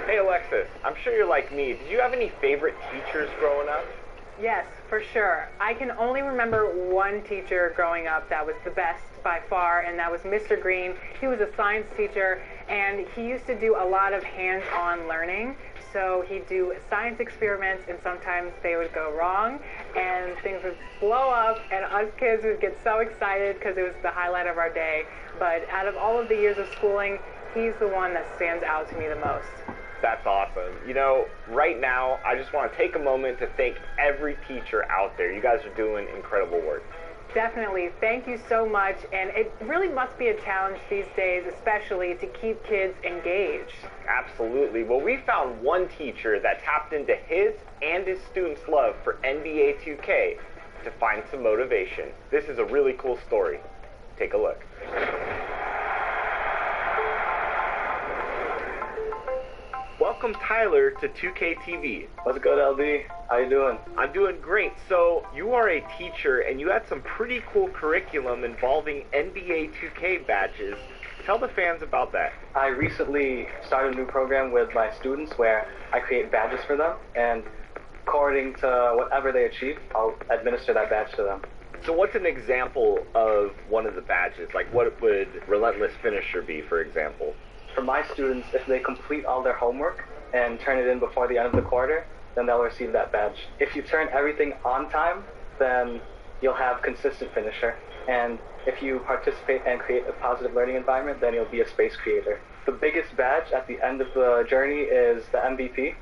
Hey Alexis, I'm sure you're like me. Did you have any favorite teachers growing up? Yes, for sure. I can only remember one teacher growing up that was the best by far, and that was Mr. Green. He was a science teacher, and he used to do a lot of hands-on learning. So he'd do science experiments, and sometimes they would go wrong, and things would blow up, and us kids would get so excited because it was the highlight of our day. But out of all of the years of schooling, he's the one that stands out to me the most. That's awesome. You know, right now, I just want to take a moment to thank every teacher out there. You guys are doing incredible work. Definitely. Thank you so much. And it really must be a challenge these days, especially to keep kids engaged. Absolutely. Well, we found one teacher that tapped into his and his students' love for NBA 2K to find some motivation. This is a really cool story. Take a look. Welcome, Tyler, to 2K TV. What's good, LD? How you doing? I'm doing great. So, you are a teacher, and you had some pretty cool curriculum involving NBA 2K badges. Tell the fans about that. I recently started a new program with my students where I create badges for them, and according to whatever they achieve, I'll administer that badge to them. So what's an example of one of the badges? Like, what would Relentless Finisher be, for example? For my students, if they complete all their homework and turn it in before the end of the quarter, then they'll receive that badge. If you turn everything on time, then you'll have consistent finisher. And if you participate and create a positive learning environment, then you'll be a space creator. The biggest badge at the end of the journey is the MVP.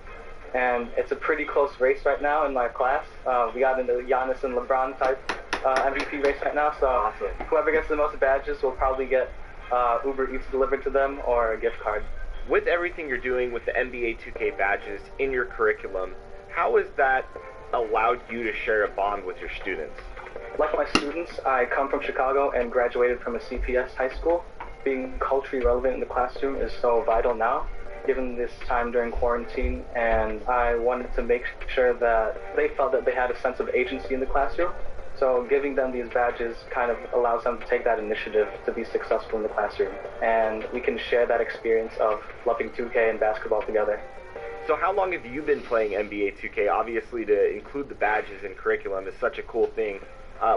And it's a pretty close race right now in my class. We got into the Giannis and LeBron type MVP race right now. So awesome. Whoever gets the most badges will probably get Uber Eats delivered to them or a gift card. With everything you're doing with the NBA 2K badges in your curriculum, how has that allowed you to share a bond with your students? Like my students, I come from Chicago and graduated from a CPS high school. Being culturally relevant in the classroom is so vital now, given this time during quarantine, and I wanted to make sure that they felt that they had a sense of agency in the classroom. So giving them these badges kind of allows them to take that initiative to be successful in the classroom. And we can share that experience of loving 2K and basketball together. So how long have you been playing NBA 2K? Obviously, to include the badges in curriculum is such a cool thing.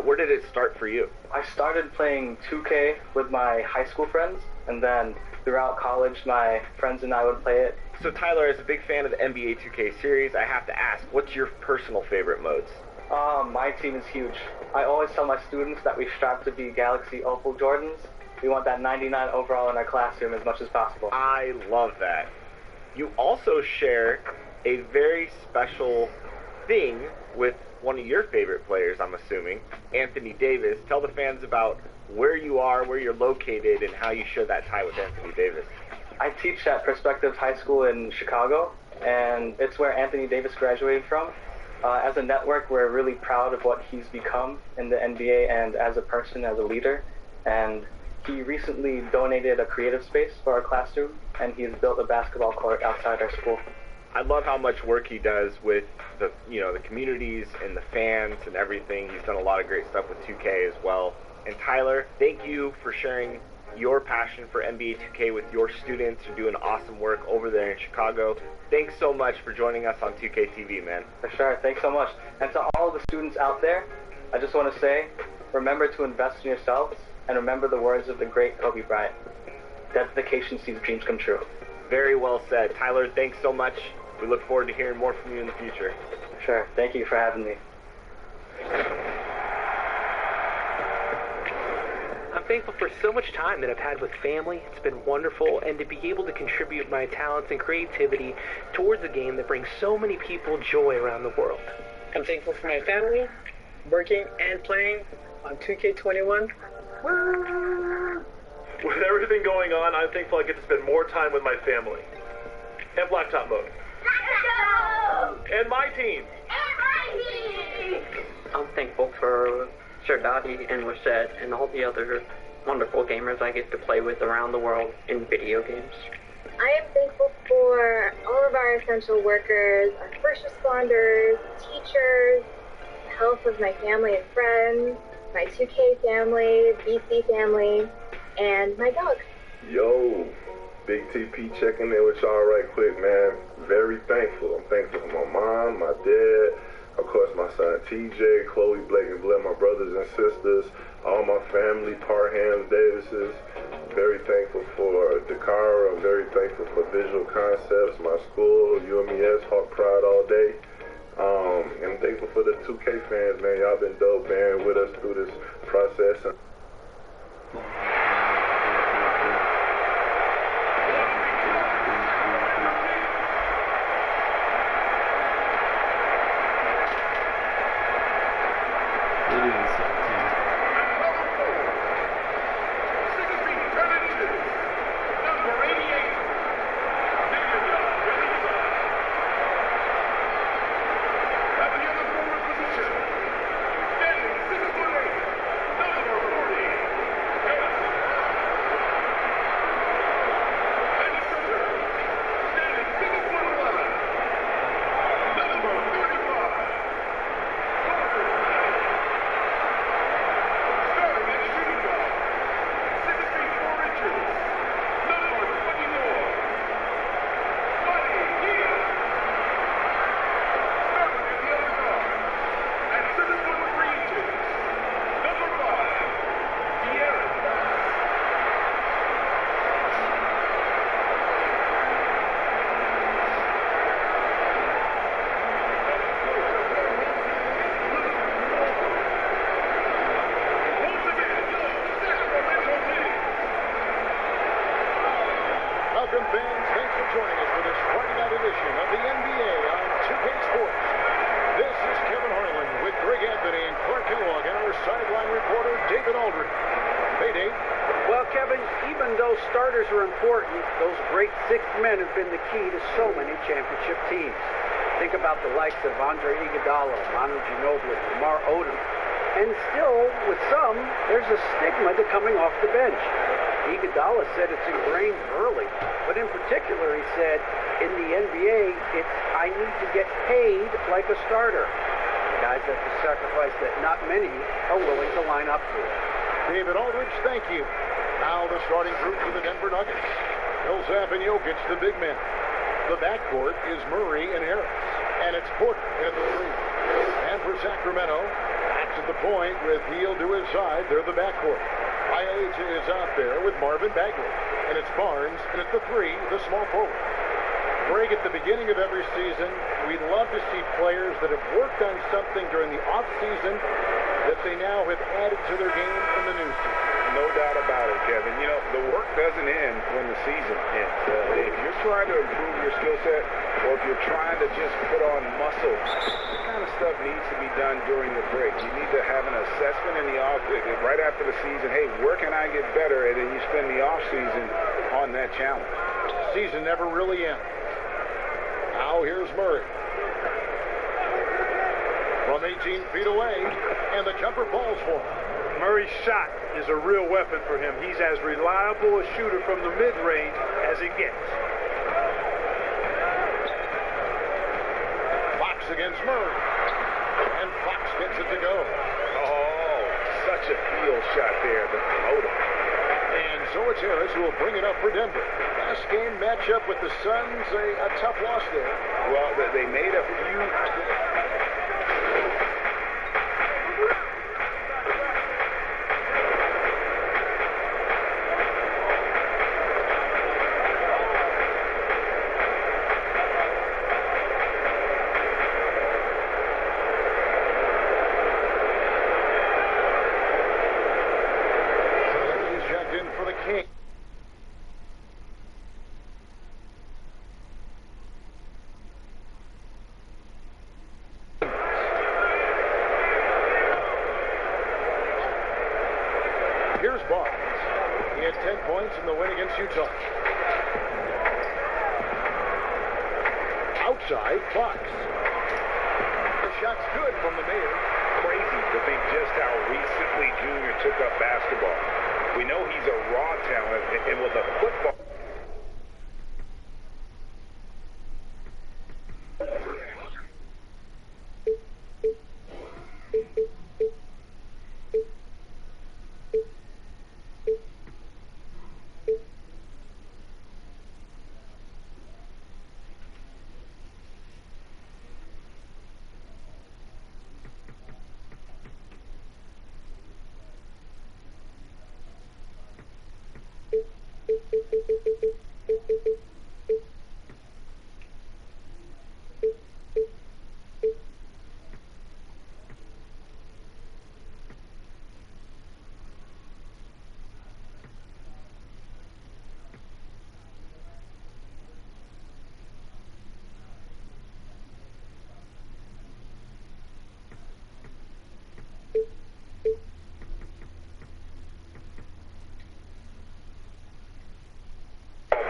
Where did it start for you? I started playing 2K with my high school friends, and then throughout college, my friends and I would play it. So Tyler, as a big fan of the NBA 2K series, I have to ask, what's your personal favorite modes? My team is huge. I always tell my students that we strive to be Galaxy Opal Jordans. We want that 99 overall in our classroom as much as possible. I love that. You also share a very special thing with one of your favorite players, I'm assuming, Anthony Davis. Tell the fans about where you are, where you're located, and how you share that tie with Anthony Davis. I teach at Perspective High School in Chicago, and it's where Anthony Davis graduated from. As a network, we're really proud of what he's become in the NBA and as a person, as a leader. And he recently donated a creative space for our classroom, and he's built a basketball court outside our school. I love how much work he does with the communities and the fans and everything. He's done a lot of great stuff with 2K as well. And Tyler, thank you for sharing your passion for NBA 2K with your students. You're doing awesome work over there in Chicago. Thanks so much for joining us on 2K TV, man. For sure. Thanks so much. And to all the students out there, I just want to say, remember to invest in yourselves and remember the words of the great Kobe Bryant. Dedication sees dreams come true. Very well said. Tyler, thanks so much. We look forward to hearing more from you in the future. Sure. Thank you for having me. I'm thankful for so much time that I've had with family. It's been wonderful, and to be able to contribute my talents and creativity towards a game that brings so many people joy around the world. I'm thankful for my family, working and playing on 2K21. With everything going on, I'm thankful I get to spend more time with my family. And Blacktop Mode. And my team. I'm thankful for Sir Dottie and Lisette and all the other wonderful gamers I get to play with around the world in video games. I am thankful for all of our essential workers, our first responders, teachers, the health of my family and friends, my 2K family, BC family, and my dog. Yo, Big TP checking in with y'all right quick, man. Very thankful. I'm thankful for my mom, my dad, of course my son TJ, Chloe, Blake, and Blair, my brothers and sisters, all my family, Parhams, Davises. Very thankful for Dakara. Very thankful for Visual Concepts, my school, UMES, Hawk Pride all day. And I'm thankful for the 2K fans, man. Y'all been dope, bearing with us through this process. Starters are important. Those great sixth men have been the key to so many championship teams. Think about the likes of Andre Iguodala, Manu Ginobili, Lamar Odom. And still, with some, there's a stigma to coming off the bench. Iguodala said it's ingrained early, but in particular he said, in the NBA, it's I need to get paid like a starter. The guys have to sacrifice that not many are willing to line up for. David Aldridge, thank you. Now the starting group for the Denver Nuggets. Millsap and Jokic, the big men. The backcourt is Murray and Harris. And it's Porter at the three. And for Sacramento, that's at the point with Hield to his side. They're the backcourt. Ayalita is out there with Marvin Bagley. And it's Barnes, and it's the three, the small forward. Greg, at the beginning of every season, we'd love to see players that have worked on something during the off-season that they now have added to their game in the new season. No doubt about it, Kevin. You know, the work doesn't end when the season ends. If you're trying to improve your skill set or if you're trying to just put on muscle, this kind of stuff needs to be done during the break. You need to have an assessment in the off right after the season. Hey, where can I get better? And then you spend the off season on that challenge. Season never really ends. Now here's Murray. From 18 feet away, and the jumper falls for him. Murray's shot is a real weapon for him. He's as reliable a shooter from the mid-range as it gets. Fox against Murray. And Fox gets it to go. Oh, such a field shot there, the floater. And so it's Harris who will bring it up for Denver. Last game matchup with the Suns, a tough loss there. Well, they made a few... Here's Barnes. He had 10 points in the win against Utah. Outside, Fox. The shot's good from the Mayor. Crazy to think just how recently Junior took up basketball. We know he's a raw talent, and with a football...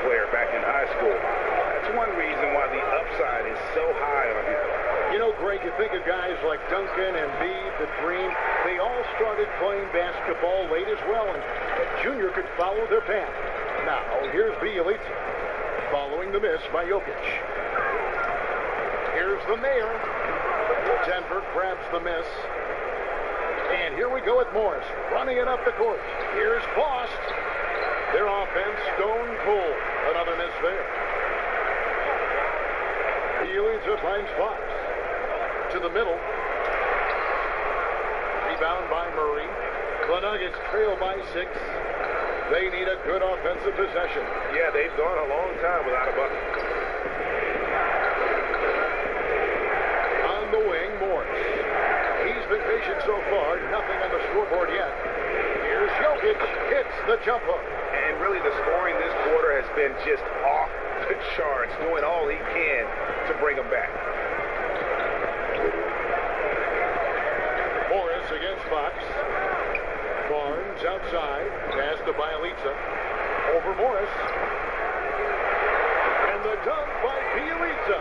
player back in high school. That's one reason why the upside is so high on him. You know, Greg, you think of guys like Duncan and Embiid, the Dream, they all started playing basketball late as well, and Junior could follow their path. Now, here's Bjelica, following the miss by Jokic. Here's the Mayor. Denver grabs the miss. And here we go with Morris, running it up the court. Here's Bost. Their offense stone cold. Another miss there. Bjelica finds Fox. To the middle. Rebound by Murray. The Nuggets trail by 6. They need a good offensive possession. Yeah, they've gone a long time without a bucket. On the wing, Morris. He's been patient so far. Nothing on the scoreboard yet. Here's Jokic. Hits the jump hook. And really the scoring this quarter has been just off the charts, doing all he can to bring them back. Morris against Fox. Barnes outside. Pass to Bjelica. Over Morris. And the dunk by Bjelica.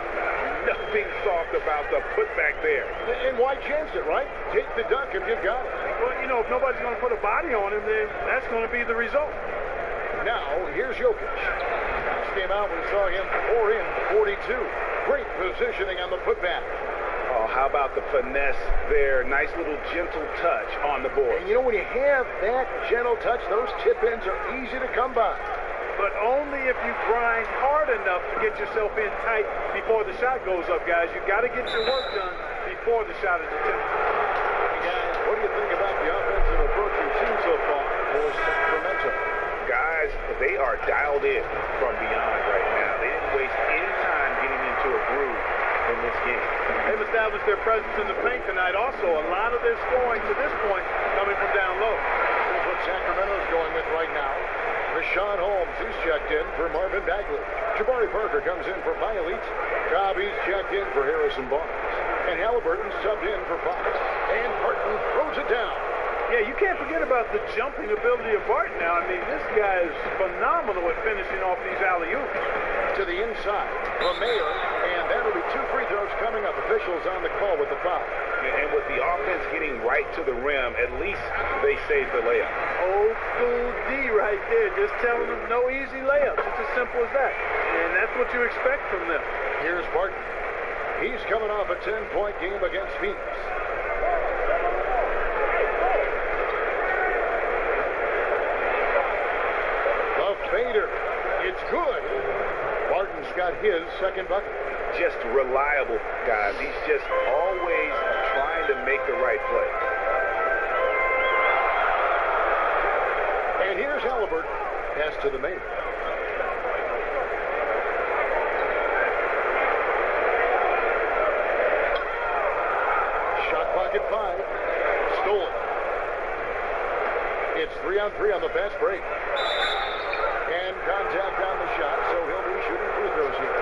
Nothing soft about the putback there. And why chance it, right? Take the dunk if you've got it. Well, you know, if nobody's going to put a body on him, then that's going to be the result. Now, here's Jokic. Last game out, we saw him 4 in 42. Great positioning on the putback. Oh, how about the finesse there? Nice little gentle touch on the board. And you know, when you have that gentle touch, those tip-ins are easy to come by. But only if you grind hard enough to get yourself in tight before the shot goes up, guys. You've got to get your work done before the shot is attempted. Hey, guys, what do you think about the offensive approach you've seen so far for Sacramento? Guys, they are dialed in from beyond right now. They didn't waste any time getting into a groove in this game. They've established their presence in the paint tonight. Also, a lot of their scoring to this point coming from down low. Here's what Sacramento's going with right now. The Sean Holmes, he's checked in for Marvin Bagley. Jabari Parker comes in for Violette. Cobb's checked in for Harrison Barnes. And Halliburton subbed in for Fox. And Barton throws it down. Yeah, you can't forget about the jumping ability of Barton now. I mean, this guy is phenomenal at finishing off these alley-oops. To the inside, the Mayor, and that'll be 2 free throws coming up. Officials on the call with the foul. And with the offense getting right to the rim, at least they saved the layup. Old school D right there, just telling them no easy layups. It's as simple as that. And that's what you expect from them. Here's Barton. He's coming off a 10-point game against Phoenix. The fader. It's good. Barton's got his second bucket. Just reliable, guys. He's just always trying to make the right play. And here's Halliburton. Pass to the Mayor. Shot clock at 5. Stolen. It's 3-on-3 on the fast break. And contact on the shot, so he'll be shooting free throws here.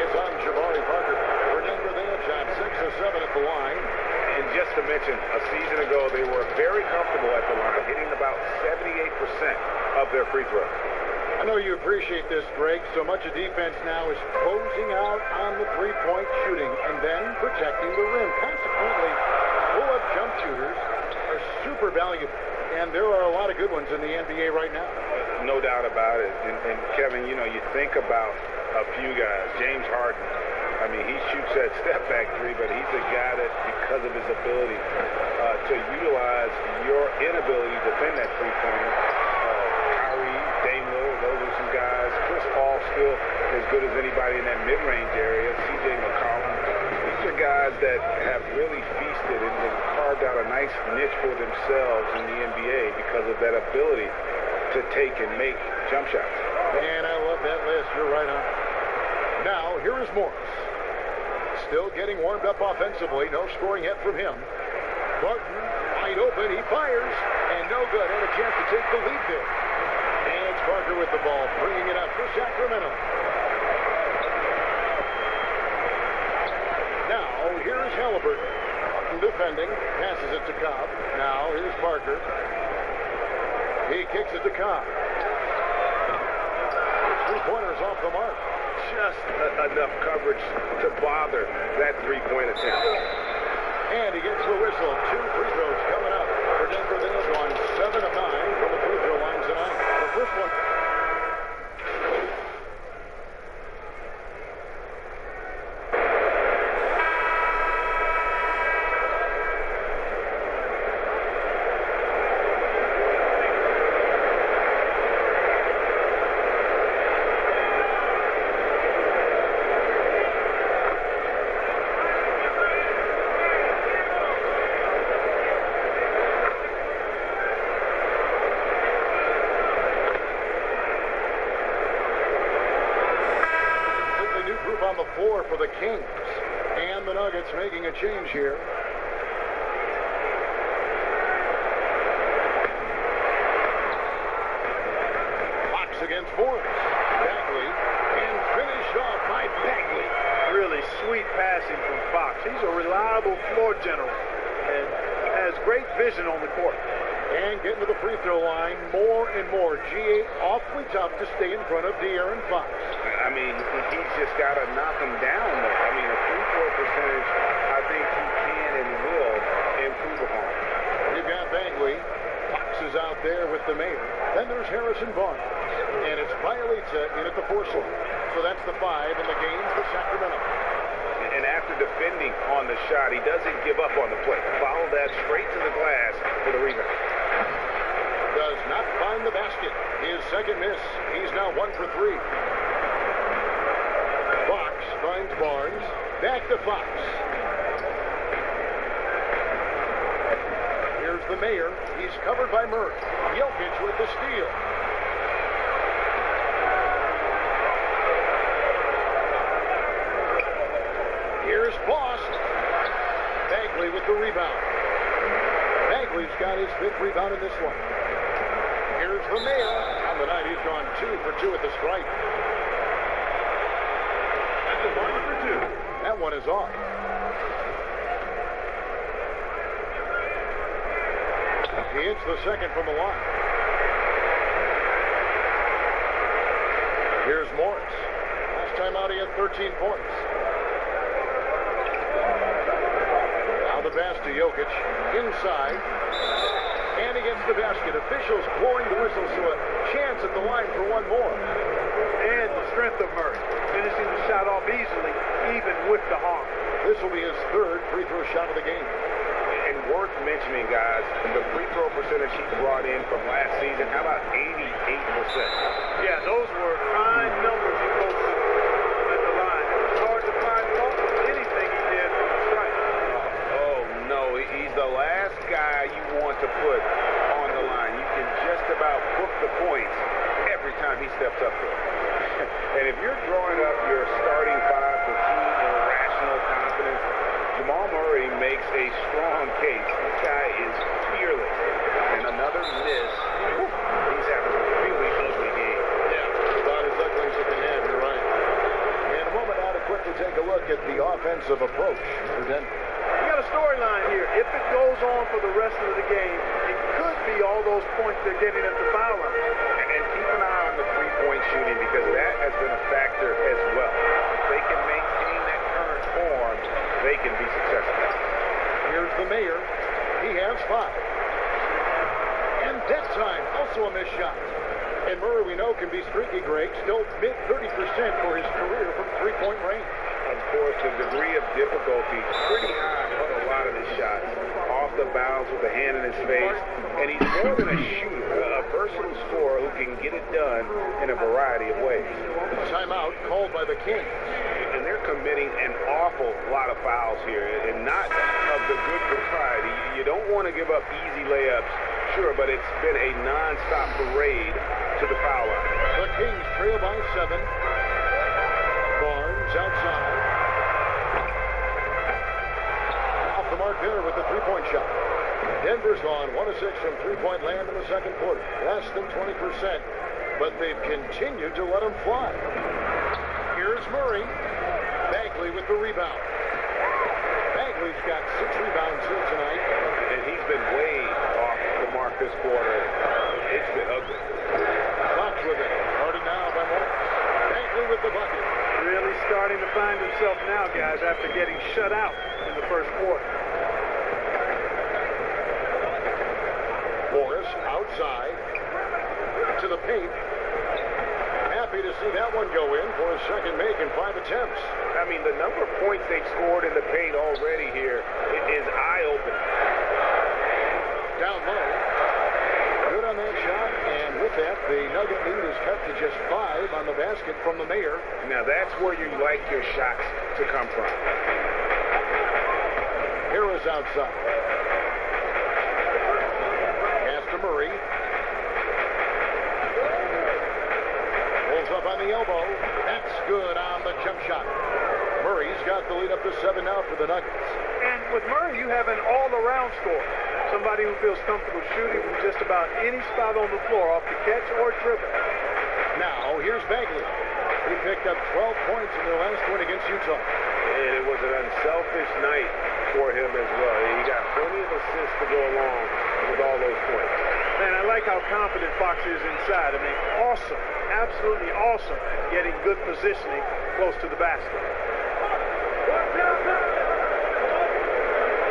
It's on Jabari Parker. For Denver, they have shot 6 of 7 at the line. And just to mention, a season ago, they were very comfortable at the line, hitting about 78% of their free throws. I know you appreciate this, Greg. So much of defense now is closing out on the three-point shooting and then protecting the rim. Consequently, pull-up jump shooters are super valuable. And there are a lot of good ones in the NBA right now. No doubt about it. And Kevin, you know, you think about a few guys. James Harden. I mean, he shoots that step-back three, but he's a guy that, because of his ability to utilize your inability to defend that three-pointer, Kyrie, Dame Lillard, those are some guys. Chris Paul still as good as anybody in that mid-range area. C.J. McCollum. These are guys that have really feasted and carved out a nice niche for themselves in the NBA because of that ability to take and make jump shots. Man, I love that list. You're right on. Now, here is Morris. Still getting warmed up offensively. No scoring yet from him. Barton, wide open. He fires. And no good. Had a chance to take the lead there. And it's Parker with the ball, bringing it up for Sacramento. Now, here's Halliburton. Defending. Passes it to Cobb. Now, here's Parker. He kicks it to Cobb. Three-pointers off the mark. Just enough coverage to bother that three-point attempt. And he gets the whistle. 2 free throws coming up for Denver. They have gone 7 of 9 from the free throw line tonight. The first one. For the Kings. And the Nuggets making a change here. Fox against Morris. Bagley. And finished off by Bagley. Really sweet passing from Fox. He's a reliable floor general and has great vision on the court. And getting to the free throw line more and more. G8 awfully tough to stay in front of De'Aaron Fox. I mean, he's just got to knock him down there. I mean, a free throw percentage, I think he can and will improve upon. You've got Bagley. Fox is out there with the Mayor. Then there's Harrison Barnes. And it's Violette in at the 4 slot. So that's the 5 in the game for Sacramento. And after defending on the shot, he doesn't give up on the play. Follow that straight to the glass for the rebound. Does not find the basket. His second miss. He's now 1 for 3. Fox finds Barnes. Back to Fox. Here's the Mayor. He's covered by Murray. Jokic with the steal. Here's Bost. Bagley with the rebound. Bagley's got his 5th rebound in this one. Here's Here's the Mayor. On the night, he's gone 2 for 2 at the stripe. That's a 1 for 2. That one is off. He hits the second from the line. Here's Morris. Last time out, he had 13 points. Now the pass to Jokic. Inside. And he gets the basket. Officials blowing the whistle, so a chance at the line for one more. And the strength of Murray, finishing the shot off easily, even with the harm. This will be his third free throw shot of the game. And worth mentioning, guys, the free throw percentage he brought in from last season, how about 88%? Yeah, those were fine numbers he posted at the line. It was hard to find fault with anything he did from the strike. Oh, no, he's the last guy you want to put on the line. You can just about book the points every time he steps up there. And if you're drawing up your starting five for team irrational confidence, Jamal Murray makes a strong case. This guy is fearless. And another miss. He's having a really ugly game. Yeah, about as ugly as you can have, you're right. In a moment now to quickly take a look at the offensive approach for Denver. We got a storyline here. If it goes on for the rest of the game, it could be all those points they're getting at the foul line. And keep an eye on the three-point shooting because that has been a factor as well. If they can maintain that current form, they can be successful. Here's the Mayor. He has 5. And that time, also a missed shot. And Murray, we know, can be streaky, Greg. Still mid-30% for his career from three-point range. Of course, the degree of difficulty pretty high on a lot of his shots. Off the bounce with a hand in his face. And he's more than a shooter, a versatile scorer who can get it done in a variety of ways. Timeout called by the Kings. And they're committing an awful lot of fouls here, and not of the good variety. You don't want to give up easy layups, sure, but it's been a non-stop parade to the foul line. The Kings trail by 7. Barnes outside. Off the mark there with the three-point shot. Denver's gone 1 of 6 from three-point land in the second quarter. Less than 20%, but they've continued to let him fly. Here's Murray. Bagley with the rebound. Bagley's got 6 rebounds here tonight. And he's been way off the mark this quarter. It's been ugly. Fox with it. Guarded now by Morris. Bagley with the bucket. Really starting to find himself now, guys, after getting shut out in the first quarter. Morris outside to the paint. Happy to see that one go in for his second make in 5 attempts. I mean, the number of points they've scored in the paint already here is eye-opening. Down low. Good on that shot, and with that, the Nugget lead is cut to just 5 on the basket from the Mayor. Now, that's where you like your shots to come from. Harris outside. Pass to Murray. Pulls up on the elbow. That's good on the jump shot. Murray's got the lead up to 7 now for the Nuggets. And with Murray, you have an all-around scorer. Somebody who feels comfortable shooting from just about any spot on the floor, off the catch or dribble. Now, here's Bagley. He picked up 12 points in their last win against Utah. And it was an unselfish night for him as well. He got plenty of assists to go along with all those points. Man, I like how confident Fox is inside. I mean, awesome. Absolutely awesome. Getting good positioning close to the basket.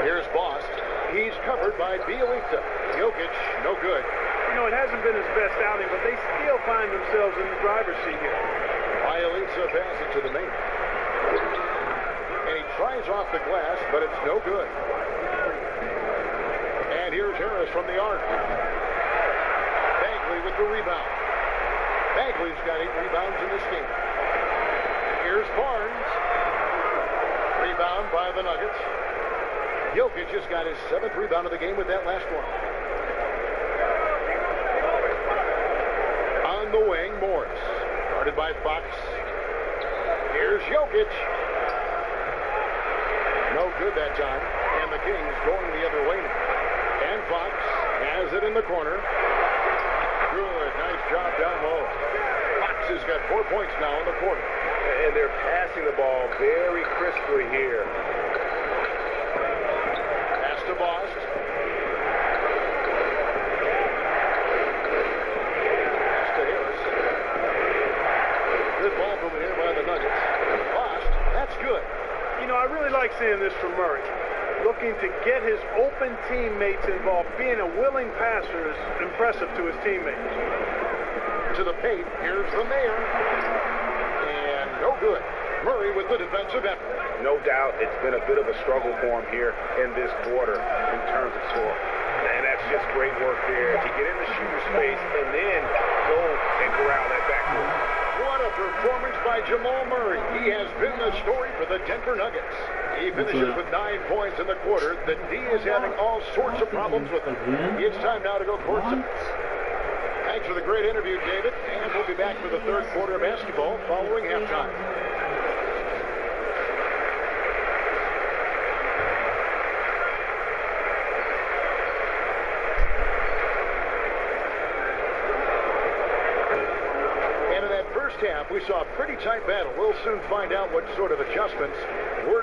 Here's Bost. He's covered by Bielitsa. Jokic, no good. You know, it hasn't been his best outing, but they still find themselves in the driver's seat here. Bielitsa passes to the Mayor. And he tries off the glass, but it's no good. And here's Harris from the arc. Bagley with the rebound. Bagley's got 8 rebounds in this game. Here's Barnes. Rebound by the Nuggets. Jokic just got his 7th rebound of the game with that last one. On the wing, Morris. Guarded by Fox. Here's Jokic. No good that time. And the Kings going the other way now. And Fox has it in the corner. Good. Nice job down low. Fox has got 4 points now in the quarter. And they're passing the ball very crisply here. Pass to Bost. Pass to Harris. Good ball movement here by the Nuggets. Bost, that's good. You know, I really like seeing this from Murray. Looking to get his open teammates involved. Being a willing passer is impressive to his teammates. To the paint, here's the mayor. And no good. Murray with the defensive effort. No doubt it's been a bit of a struggle for him here in this quarter in terms of score. And that's just great work there to get in the shooter space and then go and corral that backcourt. What a performance by Jamal Murray. He has been the story for the Denver Nuggets. He finishes with 9 points in the quarter. The D is having all sorts of problems with him. It's time now to go courtside. Thanks for the great interview, David. And we'll be back for the third quarter of basketball following halftime. Half, we saw a pretty tight battle. We'll soon find out what sort of adjustments were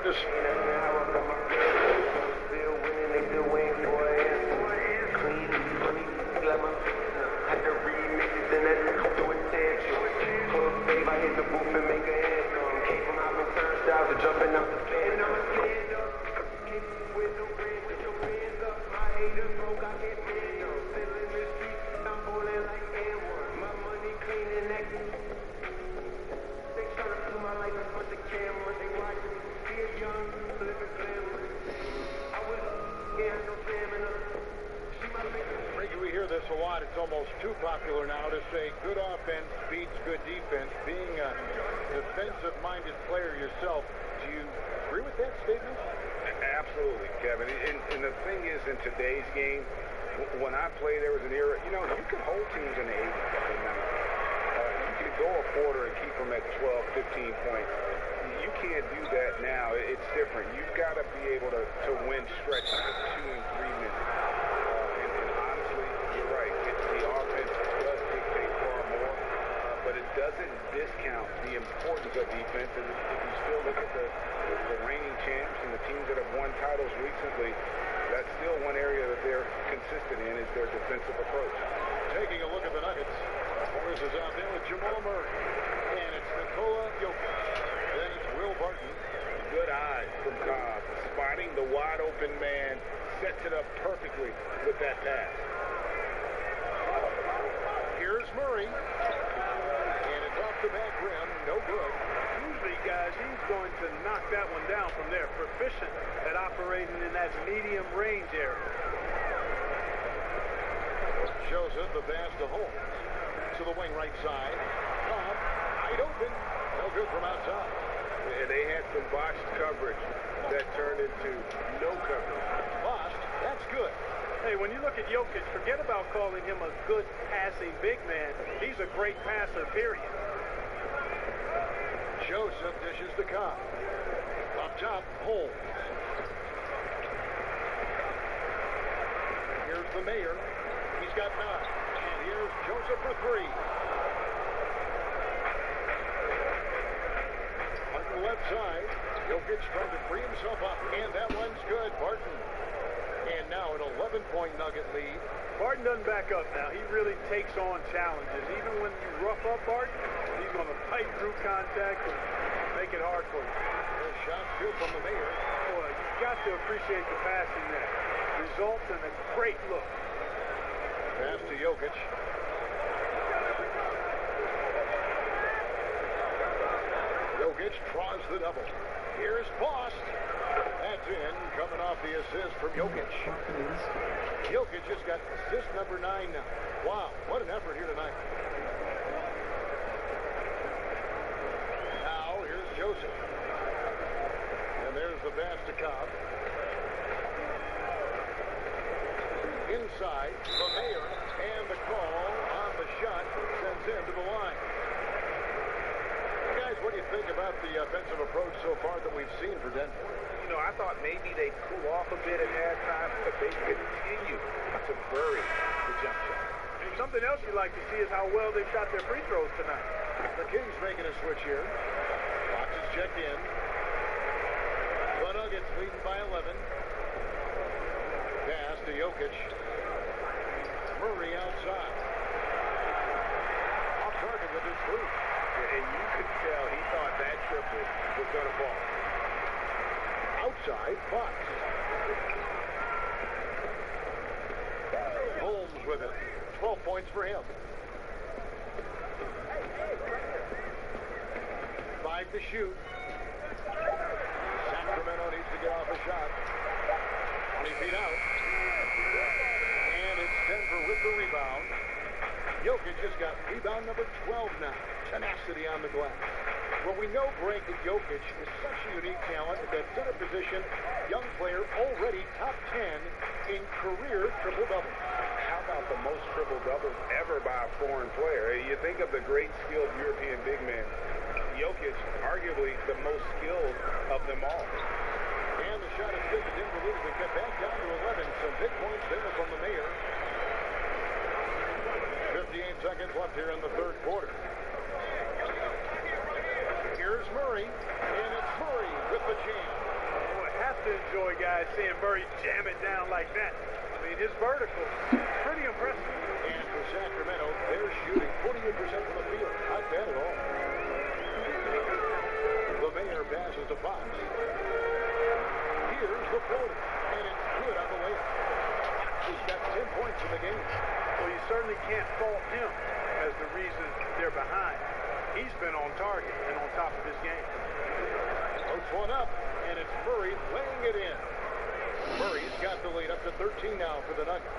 a lot. It's almost too popular now to say good offense beats good defense. Being a defensive-minded player yourself, do you agree with that statement? Absolutely, Kevin. And the thing is, in today's game, when I played, there was an era, you know, you could hold teams in the 80s and 90s. You could go a quarter and keep them at 12, 15 points. You can't do that now. It's different. You've got to be able to win stretches of 2 and 3 minutes. Doesn't discount the importance of defense. And if you still look at the reigning champs and the teams that have won titles recently, that's still one area that they're consistent in is their defensive approach. Taking a look at the Nuggets. Morris is out there with Jamal Murray. And it's Nikola Jokic. Then it's Will Barton. Good eyes from Cobb. Spotting the wide open man. Sets it up perfectly with that pass. Here's Murray. The back rim, no good. Usually, guys, he's going to knock that one down from there. Proficient at operating in that medium range area. Joseph, the pass to Holmes. To the wing right side. Cobb, wide open. No good from outside. And they had some botched coverage that turned into no coverage. Botched, that's good. Hey, when you look at Jokic, forget about calling him a good passing big man. He's a great passer, period. Joseph dishes the Cobb. Up top, Holmes. Here's the mayor. He's got 9. And here's Joseph for 3. On the left side, Jokic trying to free himself up. And that one's good. Barton. And now an 11-point Nugget lead. Barton doesn't back up now. He really takes on challenges. Even when you rough up Barton, he's going to fight through contact and make it hard for you. There's shots good from the mayor. Boy, you've got to appreciate the passing there. Results in a great look. Pass to Jokic. Jokic draws the double. Here's Bost. That's in, coming off the assist from Jokic. Jokic just got assist number 9 now. Wow, what an effort here tonight. Now, here's Joseph. And there's the pass to Cobb. Inside, the mayor, and the call on the shot sends him to the line. Guys, what do you think about the offensive approach so far that we've seen for Denver? You know, I thought maybe they'd cool off a bit at halftime, but they continue to bury the jump shot. Some something else you like to see is how well they shot their free throws tonight. The Kings making a switch here. Fox is checked in. The Nuggets leading by 11. Pass to Jokic. Murray outside. Off target with his three. And you could tell he thought that triple was going to fall. Outside, Fox. Holmes with it. 12 points for him. 5 to shoot. Sacramento needs to get off a shot. 20 feet out. And it's Denver with the rebound. Jokic has got rebound number 12 now. Tenacity on the glass. Well, we know, Greg, that Jokic is such a unique talent at that center position. Young player, already top 10 in career triple-doubles. How about the most triple-doubles ever by a foreign player? You think of the great skilled European big men. Jokic, arguably the most skilled of them all. And the shot is good. The Denver leaders have got back down to 11. Some big points there from the mayor. 58 seconds left here in the third quarter. Here's Murray, and it's Murray with the jam. Oh, I have to enjoy, guys, seeing Murray jam it down like that. I mean, his vertical, pretty impressive. And for Sacramento, they're shooting 48% from the field. Not bad at all. The mayor passes to Fox. Here's the floater, and it's good on the layup. Fox has got 10 points in the game. Well, you certainly can't fault him as the reason they're behind. He's been on target and on top of his game. Post one up, and it's Murray laying it in. Murray's got the lead up to 13 now for the Nuggets.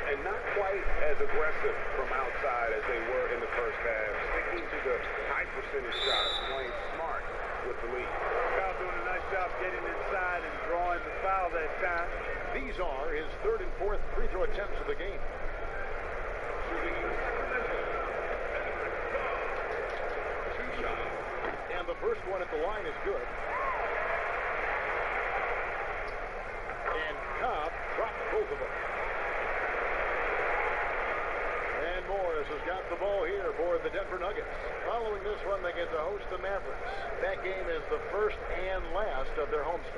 And not quite as aggressive from outside as they were in the first half. Sticking to the high percentage shots, playing smart with the lead. Kyle doing a nice job getting inside and drawing the foul that time. These are his third and fourth free throw attempts of the game. Two shots. And the first one at the line is good. And Cobb dropped both of them. And Morris has got the ball here for the Denver Nuggets. Following this one, they get to host the Mavericks. That game is the first and last of their homestands.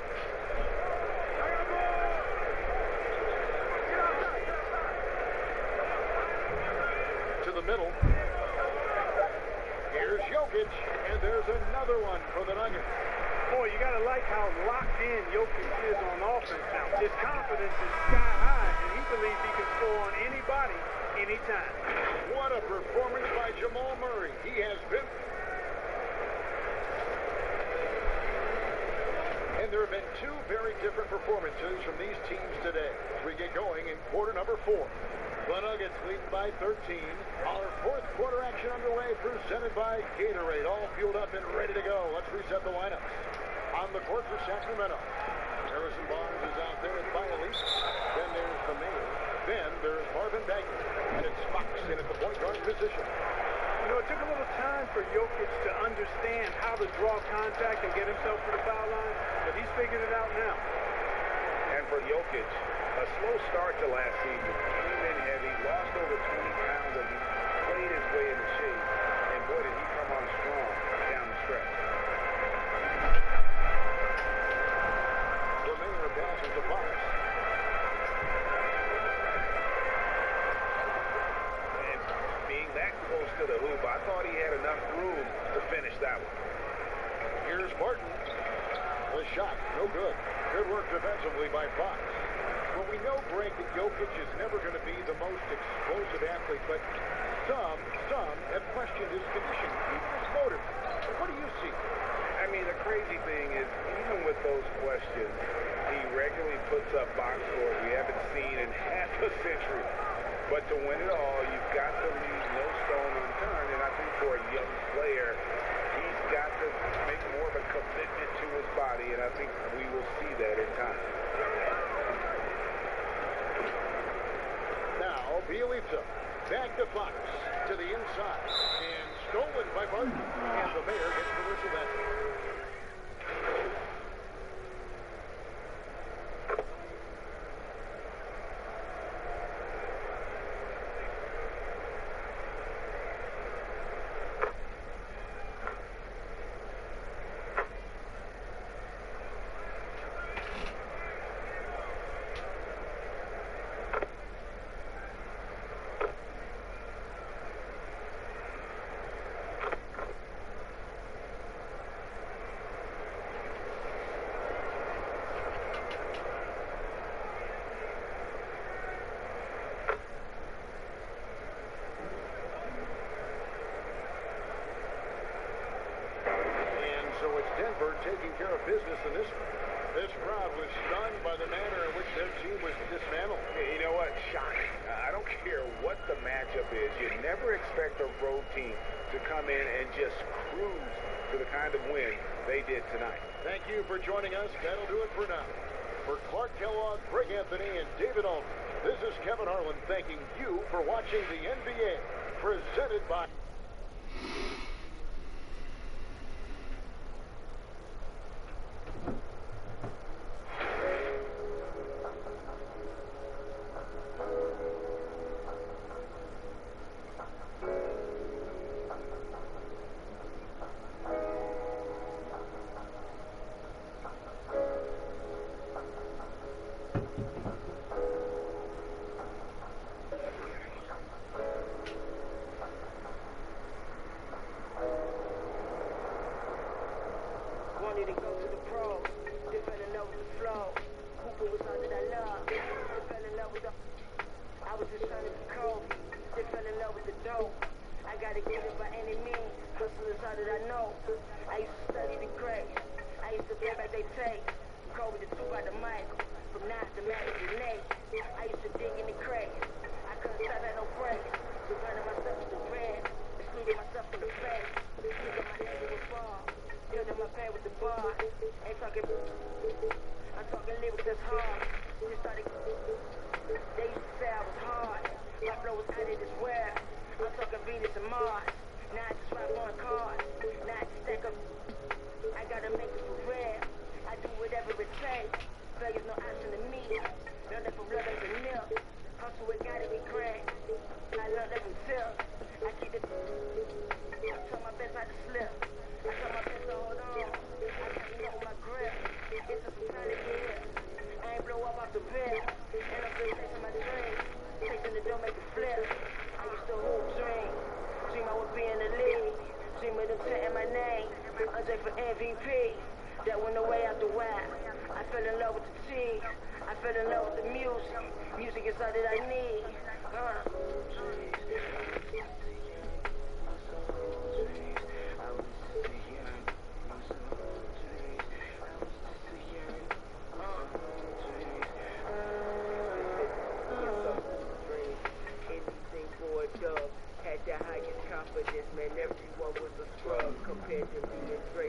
To the middle. Here's Jokic, and there's another one for the Nuggets. Boy, you got to like how locked in Jokic is on offense now. His confidence is sky high, and he believes he can score on anybody, anytime. What a performance by Jamal Murray. He has been... And there have been two very different performances from these teams today as we get going in quarter number 4. The Nuggets leading by 13. Our fourth quarter action underway, presented by Gatorade. All fueled up and ready to go. Let's reset the lineups. On the court for Sacramento, Harrison Barnes is out there at Bialise. Then there's the mayor. Then there's Marvin Bagley. And it's Fox in at the point guard position. You know, it took a little time for Jokic to understand how to draw contact and get himself to the foul line, but he's figured it out now. And for Jokic, a slow start to last season. Came in heavy, lost over 20 pounds as he played his way into shape. And boy, did he come on strong down the stretch. The mayor passes to Fox. And being that close to the hoop, I thought he had enough room to finish that one. Here's Martin. The shot, no good. Good work defensively by Fox. Well, we know, Greg, that Jokic is never going to be the most explosive athlete, but some have questioned his condition, even his motor. What do you see? I mean, the crazy thing is, even with those questions, he regularly puts up box scores we haven't seen in half a century. But to win it all, you've got to leave no stone unturned, and I think for a young player, he's got to make more of a commitment to his body, and I think we will see that in time. Now, Bielitsa back to Fox to the inside, and stolen by Barton, and the mayor gets the whistle back. Denver taking care of business in this one. This crowd was stunned by the manner in which their team was dismantled. You know what? Shocking. I don't care what the matchup is. You never expect a road team to come in and just cruise to the kind of win they did tonight. Thank you for joining us. That'll do it for now. For Clark Kellogg, Greg Anthony, and David Allman, this is Kevin Harlan thanking you for watching the NBA, presented by... Wanted to go to the pros, they fell in love with the flow. Hooper was all that I love, they fell in love with the... I was just trying to be Kobe, they fell in love with the dope. I gotta get it by any means, hustle is all that I know. I used to study the grades, I used to play back they tape. Kobe the two by the mic, from Nas to Magic to Nate. I used to dig in the crates, I couldn't stop at no breaks. Surrounding myself with the red, excluding myself from the face. Look at my angel with ball. Building my pay with the bar. Ain't talking, I'm talking lyrics that's hard. Just started, they used to say I was hard. My flow was out of this world. I'm talking Venus and Mars. Now I just rap on cars. Now I just stack up. I gotta make it for real. I do whatever it takes. Failure's no option to me. Learned that from love and milk. Hustle, it gotta be cracked. I love every tip. I keep it. I try my best not to slip. I try my best to hold on. I tighten up my grip. It took some time to get here. I ain't blow up off the bed. And I'm still chasing my dreams. Chasing the door, make it flip. I used to hoop dream. Dream I would be in the league. Dream of them chanting my name. Andre for MVP. That went away after WAP. I fell in love with the cheese. I fell in love with the music. Music is all that I need. Anything for a dub. Had the highest confidence, man. Everyone was a scrub compared to me and Dre.